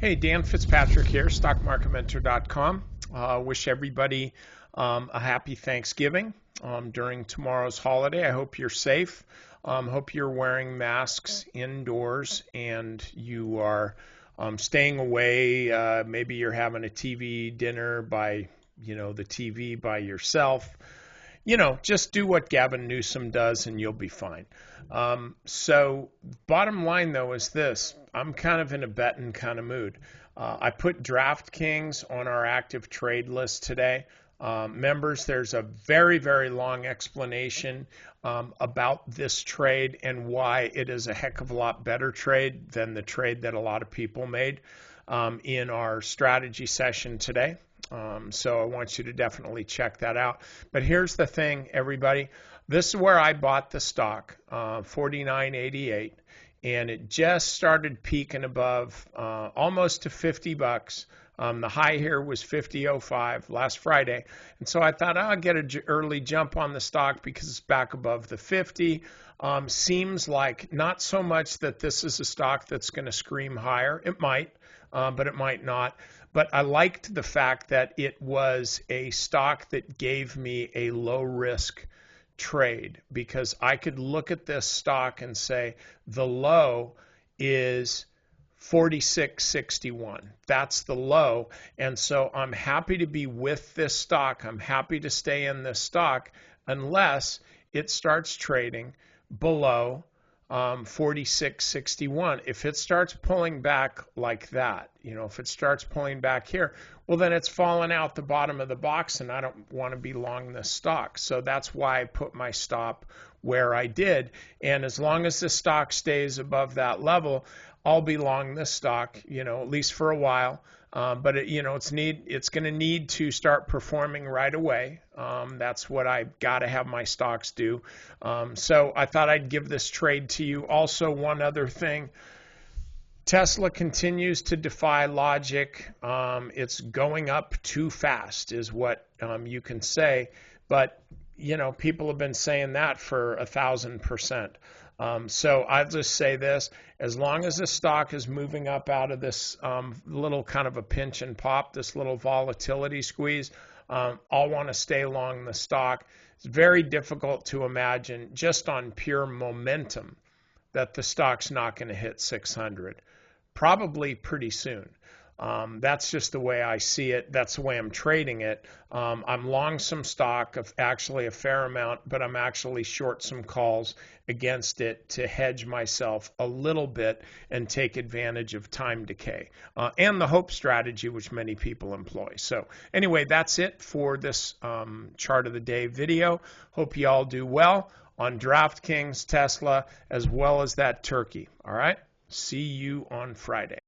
Hey, Dan Fitzpatrick here, stockmarketmentor.com. Wish everybody a happy Thanksgiving during tomorrow's holiday. I hope you're safe. Hope you're wearing masks indoors and you are staying away. Maybe you're having a TV dinner by, the TV by yourself. Just do what Gavin Newsom does and you'll be fine. So bottom line though is this, I'm kind of in a betting kind of mood. I put DraftKings on our active trade list today. Members, there's a very, very long explanation about this trade and why it is a heck of a lot better trade than the trade that a lot of people made in our strategy session today. So I want you to definitely check that out. But here's the thing, everybody. This is where I bought the stock, $49.88, and it just started peaking above almost to 50 bucks. The high here was 50.05 last Friday. And so I thought I'll get an early jump on the stock because it's back above the 50. Seems like not so much that this is a stock that's going to scream higher. It might, but it might not. But I liked the fact that it was a stock that gave me a low risk trade because I could look at this stock and say the low is 46.61. That's the low. And so I'm happy to be with this stock. I'm happy to stay in this stock unless it starts trading below 46.61. If it starts pulling back like that, if it starts pulling back here, well, then it's falling out the bottom of the box and I don't want to be long this stock. So that's why I put my stop where I did. And as long as the stock stays above that level, I'll be long this stock, at least for a while. But it's going to need to start performing right away. That's what I've got to have my stocks do. So I thought I'd give this trade to you. Also, one other thing. Tesla continues to defy logic. It's going up too fast is what you can say. But, people have been saying that for 1,000%. So I'll just say this, as long as the stock is moving up out of this little kind of a pinch and pop, this little volatility squeeze, I'll want to stay long the stock. It's very difficult to imagine just on pure momentum that the stock's not going to hit 600, probably pretty soon. That's just the way I see it. That's the way I'm trading it. I'm long some stock of actually a fair amount, but I'm actually short some calls against it to hedge myself a little bit and take advantage of time decay and the hope strategy, which many people employ. So anyway, that's it for this chart of the day video. Hope you all do well on DraftKings, Tesla, as well as that turkey. All right. See you on Friday.